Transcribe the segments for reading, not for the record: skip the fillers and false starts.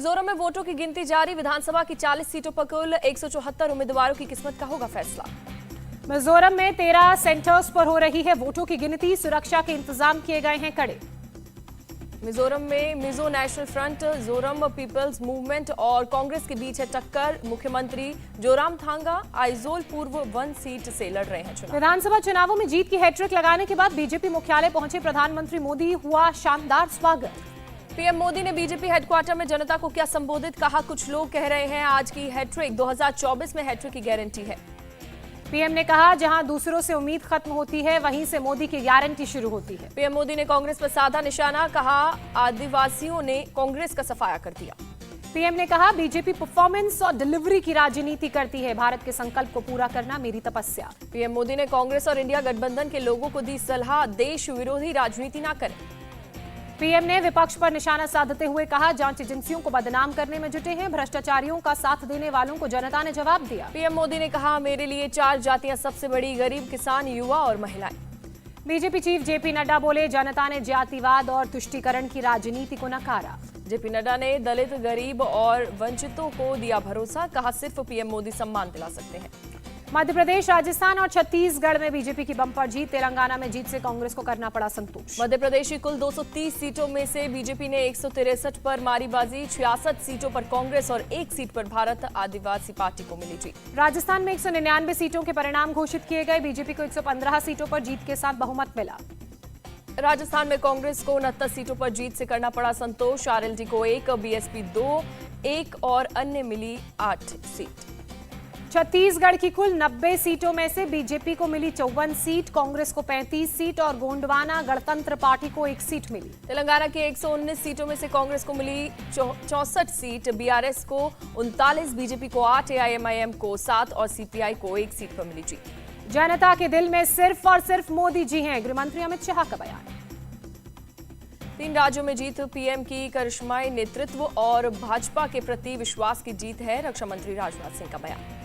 मिजोरम में वोटों की गिनती जारी। विधानसभा की 40 सीटों पर कुल 174 उम्मीदवारों की किस्मत का होगा फैसला। मिजोरम में 13 सेंटर्स पर हो रही है वोटों की गिनती। सुरक्षा के इंतजाम किए गए हैं कड़े। मिजोरम में Mizo National Front, Zoram People's Movement और कांग्रेस के बीच है टक्कर। मुख्यमंत्री जोरामथांगा आइजोल पूर्व 1 सीट से लड़ रहे हैं चुनाव। विधानसभा चुनावों में जीत की हैट्रिक लगाने के बाद बीजेपी मुख्यालय पहुंचे प्रधानमंत्री मोदी, हुआ शानदार स्वागत। पीएम मोदी ने बीजेपी हेडक्वार्टर में जनता को क्या संबोधित कहा। कुछ लोग कह रहे हैं आज की हैट्रिक 2024 में हैट्रिक की गारंटी है। पीएम ने कहा जहां दूसरों से उम्मीद खत्म होती है वहीं से मोदी की गारंटी शुरू होती है। पीएम मोदी ने कांग्रेस पर साधा निशाना, कहा आदिवासियों ने कांग्रेस का सफाया कर दिया। पीएम ने कहा बीजेपी परफॉर्मेंस और डिलीवरी की राजनीति करती है, भारत के संकल्प को पूरा करना मेरी तपस्या। पीएम मोदी ने कांग्रेस और इंडिया गठबंधन के लोगों को दी सलाह, देश विरोधी राजनीति न करें। पीएम ने विपक्ष पर निशाना साधते हुए कहा जांच एजेंसियों को बदनाम करने में जुटे हैं, भ्रष्टाचारियों का साथ देने वालों को जनता ने जवाब दिया। पीएम मोदी ने कहा मेरे लिए 4 जातियां सबसे बड़ी, गरीब, किसान, युवा और महिलाएं। बीजेपी चीफ जेपी नड्डा बोले जनता ने जातिवाद और तुष्टीकरण की राजनीति को नकारा। जेपी नड्डा ने दलित, गरीब और वंचितों को दिया भरोसा, कहा सिर्फ पीएम मोदी सम्मान दिला सकते हैं। मध्य प्रदेश, राजस्थान और छत्तीसगढ़ में बीजेपी की बम्पर जीत। तेलंगाना में जीत से कांग्रेस को करना पड़ा संतोष। मध्य प्रदेश की कुल 230 सीटों में से बीजेपी ने 163 पर मारी बाजी। 66 सीटों पर कांग्रेस और 1 सीट पर भारत आदिवासी पार्टी को मिली जीत। राजस्थान में 199 सीटों के परिणाम घोषित किए गए। बीजेपी को 115 सीटों पर जीत के साथ बहुमत मिला। राजस्थान में कांग्रेस को 69 सीटों पर जीत से करना पड़ा संतोष। आरएलडी को 1, बीएसपी 2, 1 और अन्य मिली 8 सीट। छत्तीसगढ़ की कुल 90 सीटों में से बीजेपी को मिली 54 सीट, कांग्रेस को 35 सीट और गोंडवाना गणतंत्र पार्टी को 1 सीट मिली। तेलंगाना की 119 सीटों में से कांग्रेस को मिली 64 सीट, बीआरएस को 39, बीजेपी को 8, एआईएमआईएम को 7 और सीपीआई को 1 सीट पर मिली जीत। जनता के दिल में सिर्फ और सिर्फ मोदी जी हैं, गृहमंत्री अमित शाह का बयान। 3 राज्यों में जीत, पीएम की करिश्माई नेतृत्व और भाजपा के प्रति विश्वास की जीत है, रक्षा मंत्री राजनाथ सिंह का बयान।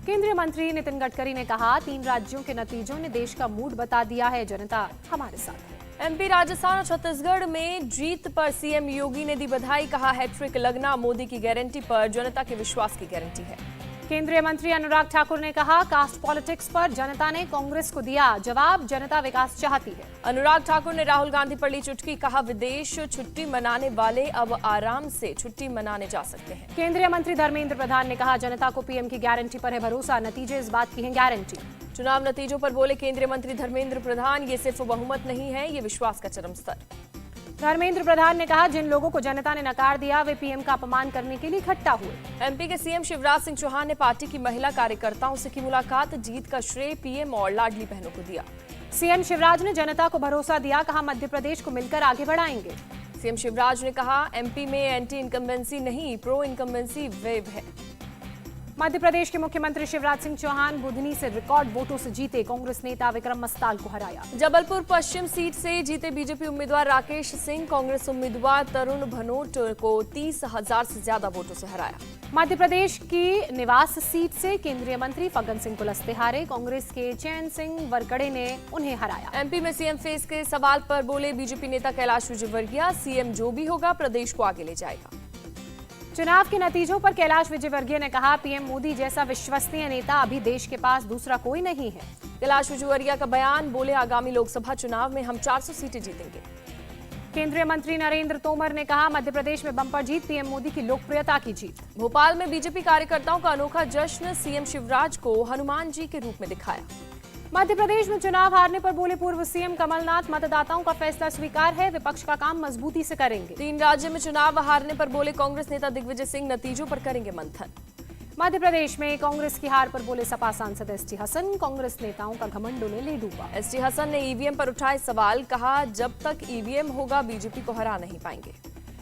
केंद्रीय मंत्री नितिन गडकरी ने कहा 3 राज्यों के नतीजों ने देश का मूड बता दिया है, जनता हमारे साथ है। एमपी, राजस्थान और छत्तीसगढ़ में जीत पर सीएम योगी ने दी बधाई, कहा हैट्रिक लगना मोदी की गारंटी पर जनता के विश्वास की गारंटी है। केंद्रीय मंत्री अनुराग ठाकुर ने कहा कास्ट पॉलिटिक्स पर जनता ने कांग्रेस को दिया जवाब, जनता विकास चाहती है। अनुराग ठाकुर ने राहुल गांधी पर ली चुटकी, कहा विदेश छुट्टी मनाने वाले अब आराम से छुट्टी मनाने जा सकते हैं। केंद्रीय मंत्री धर्मेंद्र प्रधान ने कहा जनता को पीएम की गारंटी पर है भरोसा, नतीजे इस बात की हैं गारंटी। चुनाव नतीजों पर बोले केंद्रीय मंत्री धर्मेंद्र प्रधान, ये सिर्फ बहुमत नहीं है, ये विश्वास का चरम स्तर। धर्मेंद्र प्रधान ने कहा जिन लोगों को जनता ने नकार दिया वे पीएम का अपमान करने के लिए इकट्ठा हुए। एमपी के सीएम शिवराज सिंह चौहान ने पार्टी की महिला कार्यकर्ताओं से की मुलाकात, जीत का श्रेय पीएम और लाडली बहनों को दिया। सीएम शिवराज ने जनता को भरोसा दिया, कहा मध्य प्रदेश को मिलकर आगे बढ़ाएंगे। सीएम शिवराज ने कहा एमपी में एंटी इनकम्बेंसी नहीं, प्रो इनकम्बेंसी वेव है। मध्य प्रदेश के मुख्यमंत्री शिवराज सिंह चौहान बुधनी से रिकॉर्ड वोटों से जीते, कांग्रेस नेता विक्रम मस्ताल को हराया। जबलपुर पश्चिम सीट से जीते बीजेपी उम्मीदवार राकेश सिंह, कांग्रेस उम्मीदवार तरुण भनोट को 30,000 से ज्यादा वोटों से हराया। मध्य प्रदेश की निवास सीट से केंद्रीय मंत्री फग्गन सिंह कुलस्ते हारे, कांग्रेस के चैन सिंह वरकड़े ने उन्हें हराया। एमपी में सीएम फेस के सवाल पर बोले बीजेपी नेता कैलाश विजयवर्गीय, सीएम जो भी होगा प्रदेश को आगे ले जाएगा। चुनाव के नतीजों पर कैलाश विजयवर्गीय ने कहा पीएम मोदी जैसा विश्वसनीय नेता अभी देश के पास दूसरा कोई नहीं है। कैलाश विजयवर्गीय का बयान, बोले आगामी लोकसभा चुनाव में हम 400 सीटें जीतेंगे। केंद्रीय मंत्री नरेंद्र तोमर ने कहा मध्य प्रदेश में बम्पर जीत, पीएम मोदी की लोकप्रियता की जीत। भोपाल में बीजेपी कार्यकर्ताओं का अनोखा जश्न, सीएम शिवराज को हनुमान जी के रूप में दिखाया। मध्य प्रदेश में चुनाव हारने पर बोले पूर्व सीएम कमलनाथ, मतदाताओं का फैसला स्वीकार है, विपक्ष का काम मजबूती से करेंगे। 3 राज्य में चुनाव हारने पर बोले कांग्रेस नेता दिग्विजय सिंह, नतीजों पर करेंगे मंथन। मध्य प्रदेश में कांग्रेस की हार पर बोले सपा सांसद एसटी हसन, कांग्रेस नेताओं का घमंड उन्हें ले डूबा। एसटी हसन ने ईवीएम पर उठाए सवाल, कहा जब तक ईवीएम होगा बीजेपी को हरा नहीं पाएंगे।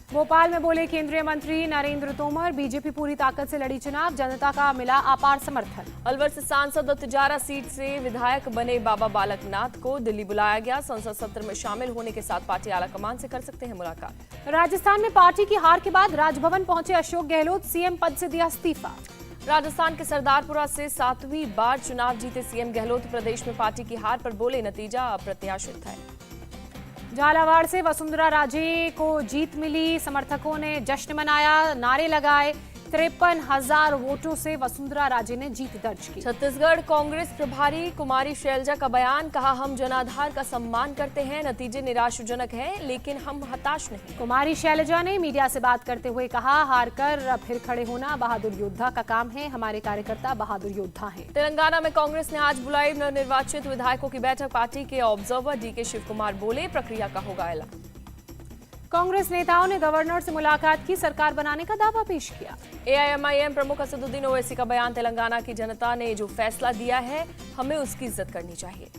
भोपाल में बोले केंद्रीय मंत्री नरेंद्र तोमर, बीजेपी पूरी ताकत से लड़ी चुनाव, जनता का मिला अपार समर्थन। अलवर से सांसद और तिजारा सीट से विधायक बने बाबा बालकनाथ को दिल्ली बुलाया गया, संसद सत्र में शामिल होने के साथ पार्टी आलाकमान से कर सकते हैं मुलाकात। राजस्थान में पार्टी की हार के बाद राजभवन पहुंचे अशोक गहलोत, सीएम पद से दिया इस्तीफा। राजस्थान के सरदारपुरा से 7वीं बार चुनाव जीते सीएम गहलोत, प्रदेश में पार्टी की हार पर बोले नतीजा अप्रत्याशित है। झालावाड़ से वसुंधरा राजे को जीत मिली, समर्थकों ने जश्न मनाया, नारे लगाए। 53,000 वोटों से वसुंधरा राजे ने जीत दर्ज की। छत्तीसगढ़ कांग्रेस प्रभारी कुमारी शैलजा का बयान, कहा हम जनाधार का सम्मान करते हैं, नतीजे निराशाजनक हैं लेकिन हम हताश नहीं। कुमारी शैलजा ने मीडिया से बात करते हुए कहा, हार कर फिर खड़े होना बहादुर योद्धा का काम है, हमारे कार्यकर्ता बहादुर योद्धा हैं। तेलंगाना में कांग्रेस ने आज बुलाई नवनिर्वाचित विधायकों की बैठक। पार्टी के ऑब्जर्वर डीके शिव कुमार बोले, प्रक्रिया का होगा ऐलान। कांग्रेस नेताओं ने गवर्नर से मुलाकात की, सरकार बनाने का दावा पेश किया। एआईएमआईएम प्रमुख असदुद्दीन ओवैसी का बयान, तेलंगाना की जनता ने जो फैसला दिया है हमें उसकी इज्जत करनी चाहिए।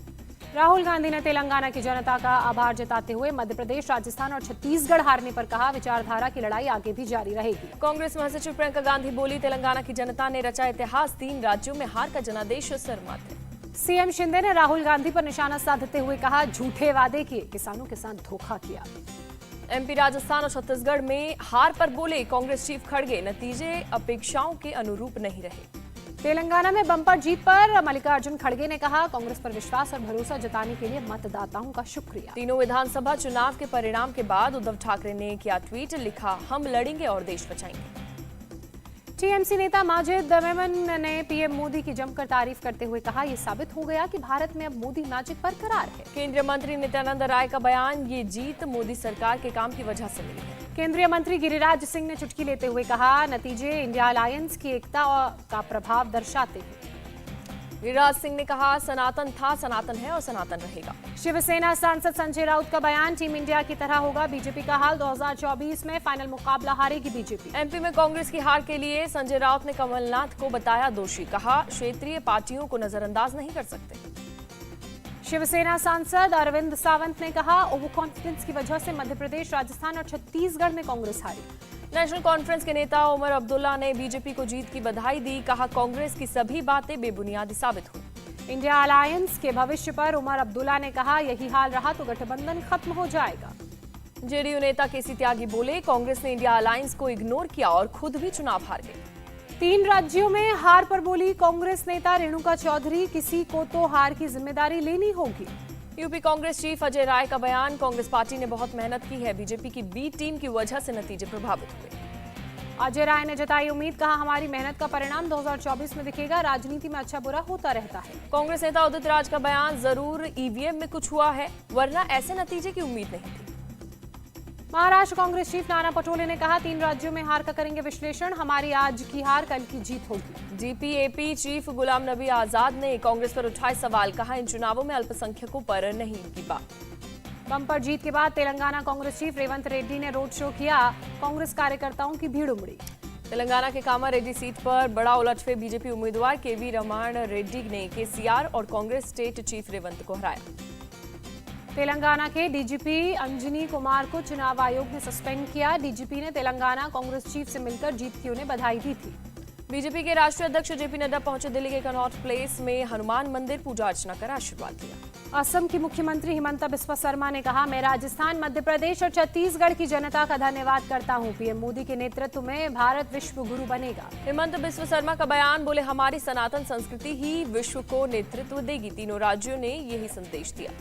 राहुल गांधी ने तेलंगाना की जनता का आभार जताते हुए मध्य प्रदेश, राजस्थान और छत्तीसगढ़ हारने पर कहा, विचारधारा की लड़ाई आगे भी जारी रहेगी। कांग्रेस महासचिव प्रियंका गांधी बोली, तेलंगाना की जनता ने रचा इतिहास, 3 राज्यों में हार का जनादेश सरमत है। सीएम शिंदे ने राहुल गांधी पर निशाना साधते हुए कहा, झूठे वादे किए, किसानों के साथ धोखा किया। एमपी, राजस्थान और छत्तीसगढ़ में हार पर बोले कांग्रेस चीफ खड़गे, नतीजे अपेक्षाओं के अनुरूप नहीं रहे। तेलंगाना में बम्पर जीत पर मल्लिकार्जुन खड़गे ने कहा, कांग्रेस पर विश्वास और भरोसा जताने के लिए मतदाताओं का शुक्रिया। तीनों विधानसभा चुनाव के परिणाम के बाद उद्धव ठाकरे ने किया ट्वीट, लिखा, हम लड़ेंगे और देश बचाएंगे। टीएमसी नेता माजिद मेमन ने पीएम मोदी की जमकर तारीफ करते हुए कहा, यह साबित हो गया कि भारत में अब मोदी मैजिक बरकरार है। केंद्रीय मंत्री नित्यानंद राय का बयान, ये जीत मोदी सरकार के काम की वजह से मिली है। केंद्रीय मंत्री गिरिराज सिंह ने चुटकी लेते हुए कहा, नतीजे इंडिया अलायंस की एकता का प्रभाव दर्शाते हैं। गिरिराज सिंह ने कहा, सनातन था, सनातन है और सनातन रहेगा। शिवसेना सांसद संजय राउत का बयान, टीम इंडिया की तरह होगा बीजेपी का हाल, 2024 में फाइनल मुकाबला हारेगी बीजेपी। एमपी में कांग्रेस की हार के लिए संजय राउत ने कमलनाथ को बताया दोषी, कहा क्षेत्रीय पार्टियों को नजरअंदाज नहीं कर सकते। शिवसेना सांसद अरविंद सावंत ने कहा, ओवर कॉन्फिडेंस की वजह से मध्य प्रदेश, राजस्थान और छत्तीसगढ़ में कांग्रेस हारी। नेशनल कॉन्फ्रेंस के नेता उमर अब्दुल्ला ने बीजेपी को जीत की बधाई दी, कहा कांग्रेस की सभी बातें बेबुनियादी साबित हुई। इंडिया अलायंस के भविष्य पर उमर अब्दुल्ला ने कहा, यही हाल रहा तो गठबंधन खत्म हो जाएगा। जेडीयू नेता केसी त्यागी बोले, कांग्रेस ने इंडिया अलायंस को इग्नोर किया और खुद भी चुनाव हार गई। 3 राज्यों में हार पर बोली कांग्रेस नेता रेणुका चौधरी, किसी को तो हार की जिम्मेदारी लेनी होगी। यूपी कांग्रेस चीफ अजय राय का बयान, कांग्रेस पार्टी ने बहुत मेहनत की है, बीजेपी की बी टीम की वजह से नतीजे प्रभावित हुए। अजय राय ने जताई उम्मीद, कहा हमारी मेहनत का परिणाम 2024 में दिखेगा, राजनीति में अच्छा बुरा होता रहता है। कांग्रेस नेता उदित राज का बयान, जरूर ईवीएम में कुछ हुआ है वरना ऐसे नतीजे की उम्मीद नहीं थी। महाराष्ट्र कांग्रेस चीफ नाना पटोले ने कहा, 3 राज्यों में हार का करेंगे विश्लेषण, हमारी आज की हार कल की जीत होगी। जीपीएपी चीफ गुलाम नबी आजाद ने कांग्रेस पर उठाए सवाल, कहा इन चुनावों में अल्पसंख्यकों पर नहीं की बात। बम्पर जीत के बाद तेलंगाना कांग्रेस चीफ रेवंत रेड्डी ने रोड शो किया, कांग्रेस कार्यकर्ताओं की भीड़ उमड़ी। तेलंगाना के कामारेड्डी सीट पर बड़ा उलटफेर, बीजेपी उम्मीदवार केवी रमण रेड्डी ने केसीआर और कांग्रेस स्टेट चीफ रेवंत को हराया। तेलंगाना के डीजीपी अंजनी कुमार को चुनाव आयोग ने सस्पेंड किया। डीजीपी ने तेलंगाना कांग्रेस चीफ से मिलकर जीत की उन्हें बधाई दी थी। बीजेपी के राष्ट्रीय अध्यक्ष जेपी नड्डा पहुंचे दिल्ली के कनॉट प्लेस में हनुमान मंदिर, पूजा अर्चना कर आशीर्वाद दिया। असम की मुख्यमंत्री हिमंता बिस्वा शर्मा ने कहा, मैं राजस्थान, मध्य प्रदेश और छत्तीसगढ़ की जनता का धन्यवाद करता हूं, पीएम मोदी के नेतृत्व में भारत विश्व गुरु बनेगा। हिमंता बिस्वा शर्मा का बयान, बोले हमारी सनातन संस्कृति ही विश्व को नेतृत्व देगी, तीनों राज्यों ने यही संदेश दिया।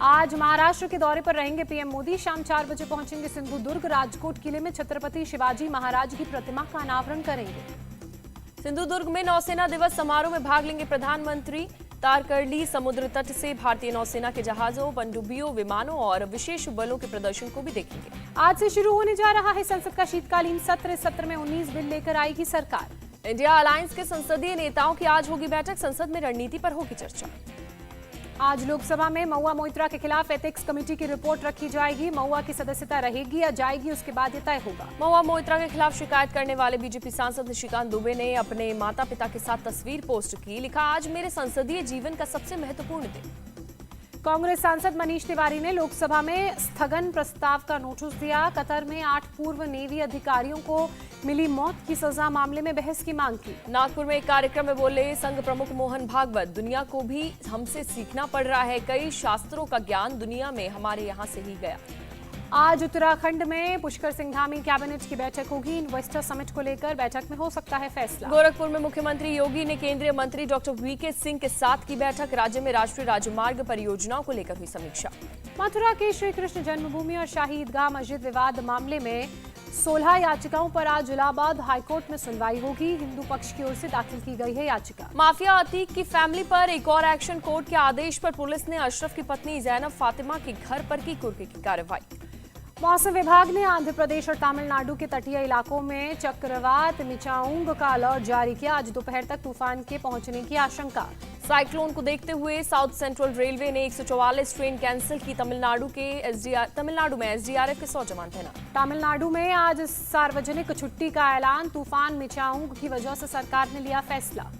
आज महाराष्ट्र के दौरे पर रहेंगे पीएम मोदी, शाम 4 बजे पहुंचेंगे सिंधुदुर्ग, राजकोट किले में छत्रपति शिवाजी महाराज की प्रतिमा का अनावरण करेंगे। सिंधुदुर्ग में नौसेना दिवस समारोह में भाग लेंगे प्रधानमंत्री। तारकर्ली समुद्र तट से भारतीय नौसेना के जहाजों, पनडुब्बियों, विमानों और विशेष बलों के प्रदर्शन को भी देखेंगे। आज से शुरू होने जा रहा है संसद का शीतकालीन सत्र। इस सत्र में 19 बिल लेकर आएगी सरकार। इंडिया अलायंस के संसदीय नेताओं की आज होगी बैठक, संसद में रणनीति पर होगी चर्चा। आज लोकसभा में महुआ मोइत्रा के खिलाफ एथिक्स कमेटी की रिपोर्ट रखी जाएगी। महुआ की सदस्यता रहेगी या जाएगी, उसके बाद यह तय होगा। महुआ मोइत्रा के खिलाफ शिकायत करने वाले बीजेपी सांसद निशिकांत दुबे ने अपने माता पिता के साथ तस्वीर पोस्ट की, लिखा, आज मेरे संसदीय जीवन का सबसे महत्वपूर्ण दिन। कांग्रेस सांसद मनीष तिवारी ने लोकसभा में स्थगन प्रस्ताव का नोटिस दिया। कतर में 8 पूर्व नेवी अधिकारियों को मिली मौत की सजा मामले में बहस की मांग की। नागपुर में एक कार्यक्रम में बोले संघ प्रमुख मोहन भागवत, दुनिया को भी हमसे सीखना पड़ रहा है, कई शास्त्रों का ज्ञान दुनिया में हमारे यहाँ से ही गया। आज उत्तराखंड में पुष्कर सिंह धामी कैबिनेट की बैठक होगी। इन्वेस्टर समिट को लेकर बैठक में हो सकता है फैसला। गोरखपुर में मुख्यमंत्री योगी ने केंद्रीय मंत्री डॉक्टर वीके सिंह के साथ की बैठक। राज्य में राष्ट्रीय राजमार्ग परियोजनाओं को लेकर हुई समीक्षा। मथुरा के श्री कृष्ण जन्मभूमि और शाही ईदगाह मस्जिद विवाद मामले में 16 याचिकाओं पर आज इलाहाबाद हाईकोर्ट में सुनवाई होगी। हिंदू पक्ष की ओर से दाखिल की गई है याचिका। माफिया अतीक की फैमिली पर एक और एक्शन। कोर्ट के आदेश पर पुलिस ने अशरफ की पत्नी जैनब फातिमा के घर पर की कुर्की की कार्रवाई। मौसम विभाग ने आंध्र प्रदेश और तमिलनाडु के तटीय इलाकों में चक्रवात मिचाउंग का अलर्ट जारी किया। आज दोपहर तक तूफान के पहुंचने की आशंका। साइक्लोन को देखते हुए साउथ सेंट्रल रेलवे ने 144 ट्रेन कैंसिल की। तमिलनाडु में एसडीआरएफ के 100 जवान तैनात। तमिलनाडु में आज सार्वजनिक छुट्टी का ऐलान। तूफान मिचाउंग की वजह से सरकार ने लिया फैसला।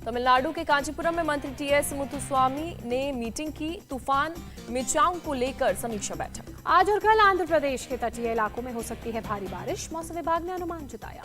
तमिलनाडु के कांचीपुरम में मंत्री टीएस मुथुस्वामी ने मीटिंग की। तूफान मिचाउंग को लेकर समीक्षा बैठक। आज और कल आंध्र प्रदेश के तटीय इलाकों में हो सकती है भारी बारिश। मौसम विभाग ने अनुमान जताया।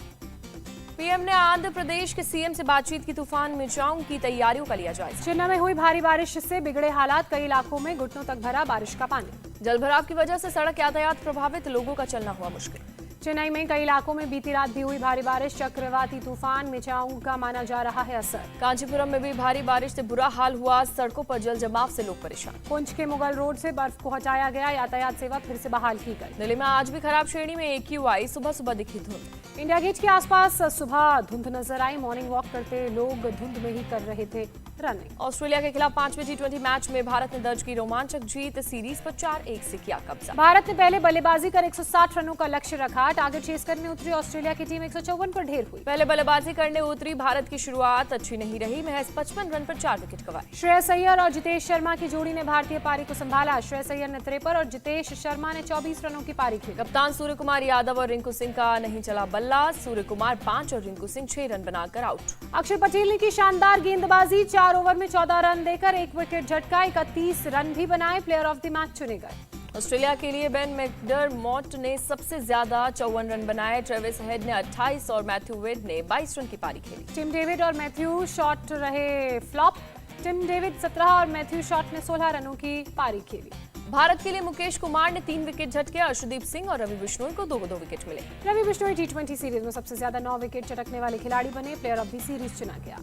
पीएम ने आंध्र प्रदेश के सीएम से बातचीत की। तूफान मिचाउंग की तैयारियों का लिया जायजा। चेन्नई में हुई भारी बारिश से बिगड़े हालात। कई इलाकों में घुटनों तक भरा बारिश का पानी। जलभराव की वजह से सड़क यातायात प्रभावित। लोगों का चलना हुआ मुश्किल। चेन्नई में कई इलाकों में बीती रात भी हुई भारी बारिश। चक्रवाती तूफान मिचाउंग का माना जा रहा है असर। कांचीपुरम में भी भारी बारिश से बुरा हाल हुआ। सड़कों पर जल जमाव से लोग परेशान। पुंछ के मुगल रोड से बर्फ को हटाया गया। यातायात सेवा फिर से बहाल की गई। दिल्ली में आज भी खराब श्रेणी में AQI। सुबह सुबह दिखी धुंध। इंडिया गेट के आसपास सुबह धुंध नजर आई। मॉर्निंग वॉक करते लोग धुंध में ही कर रहे थे रनिंग। ऑस्ट्रेलिया के खिलाफ 5वें T20 मैच में भारत ने दर्ज की रोमांचक जीत। सीरीज पर 4-1 से किया कब्जा। भारत ने पहले बल्लेबाजी कर 160 रनों का लक्ष्य रखा। टारगेट चेस करने उतरी ऑस्ट्रेलिया की टीम 154 पर ढेर हुई। पहले बल्लेबाजी करने उतरी भारत की शुरुआत अच्छी नहीं रही। महज 55 रन पर 4 विकेट गंवाए। श्रेयस अय्यर और जितेश शर्मा की जोड़ी ने भारतीय पारी को संभाला। श्रेयस अय्यर ने 53 और जितेश शर्मा ने 24 रनों की पारी खेली। कप्तान सूर्य कुमार यादव और रिंकू सिंह का नहीं चला बल्ला। सूर्य कुमार 5 और रिंकू सिंह 6 रन बनाकर आउट। अक्षर पटेल ने की शानदार गेंदबाजी। 4 ओवर में 14 रन देकर 1 विकेट झटका। 31 रन भी बनाए। प्लेयर ऑफ द मैच चुने गए। ऑस्ट्रेलिया के लिए बेन मैकडरमॉट ने सबसे ज्यादा 54 रन बनाए। ट्रेविस हेड ने 28 और मैथ्यू वेड ने 22 रन की पारी खेली। टिम डेविड और मैथ्यू शॉट रहे फ्लॉप। टिम डेविड 17 और मैथ्यू शॉट ने 16 रनों की पारी खेली। भारत के लिए मुकेश कुमार ने 3 विकेट झटके। अर्शदीप सिंह और रवि बिश्नोई को 2-2 विकेट मिले। रवि बिश्नोई T20 सीरीज में सबसे ज्यादा 9 विकेट चटकने वाले खिलाड़ी बने। प्लेयर ऑफ द सीरीज चुना गया।